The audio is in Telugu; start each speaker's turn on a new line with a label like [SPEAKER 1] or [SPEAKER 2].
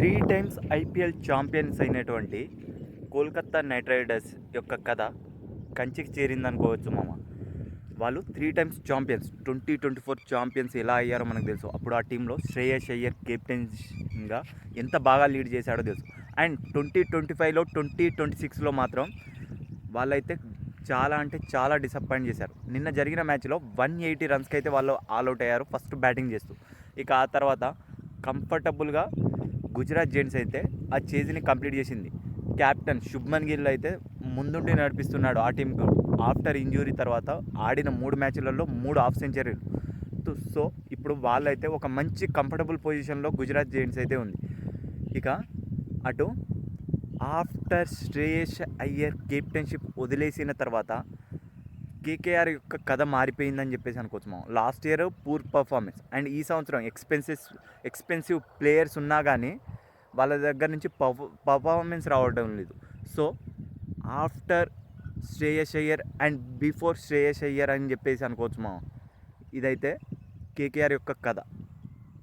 [SPEAKER 1] 3 టైమ్స్ ఐపీఎల్ ఛాంపియన్స్ అయినటువంటి కోల్కతా నైట్ రైడర్స్ యొక్క కథ కంచికి చేరిందనుకోవచ్చు మామ. వాళ్ళు 3 టైమ్స్ ఛాంపియన్స్ 2024 ఛాంపియన్స్ ఎలా అయ్యారో మనకు తెలుసు. అప్పుడు ఆ టీంలో శ్రేయస్ అయ్యర్ కెప్టెన్గా ఎంత బాగా లీడ్ చేశాడో తెలుసు. అండ్ 2025లో 2026లో మాత్రం వాళ్ళైతే చాలా అంటే చాలా డిసప్పాయింట్ చేశారు. నిన్న జరిగిన మ్యాచ్లో 180 రన్స్కి అయితే వాళ్ళు ఆల్అవుట్ అయ్యారు ఫస్ట్ బ్యాటింగ్ చేస్తూ. ఇక ఆ తర్వాత కంఫర్టబుల్గా గుజరాత్ జెయింట్స్ అయితే ఆ చేజ్ని కంప్లీట్ చేసింది. కెప్టెన్ శుభ్మన్ గిల్ అయితే ముందుండి నడిపిస్తున్నాడు ఆ టీంకు. ఆఫ్టర్ ఇంజురీ తర్వాత ఆడిన 3 మ్యాచ్లలో 3 హాఫ్ సెంచరీలు. సో ఇప్పుడు వాళ్ళైతే ఒక మంచి కంఫర్టబుల్ పొజిషన్లో గుజరాత్ జెయింట్స్ అయితే ఉంది. ఇక అటు ఆఫ్టర్ శ్రేయస్ అయ్యర్ కెప్టెన్షిప్ వదిలేసిన తర్వాత కేకేఆర్ యొక్క కథ మారిపోయిందని చెప్పేసి అనుకోవచ్చు మనం. Last year poor performance and ఈ సంవత్సరం ఎక్స్పెన్సివ్ ప్లేయర్స్ ఉన్నా కానీ వాళ్ళ దగ్గర నుంచి పర్ఫార్మెన్స్ రావడం లేదు. So after Shreyas Iyer and before Shreyas Iyer అని చెప్పేసి అనుకోవచ్చు మనం. ఇదైతే కేకేఆర్ యొక్క కథ.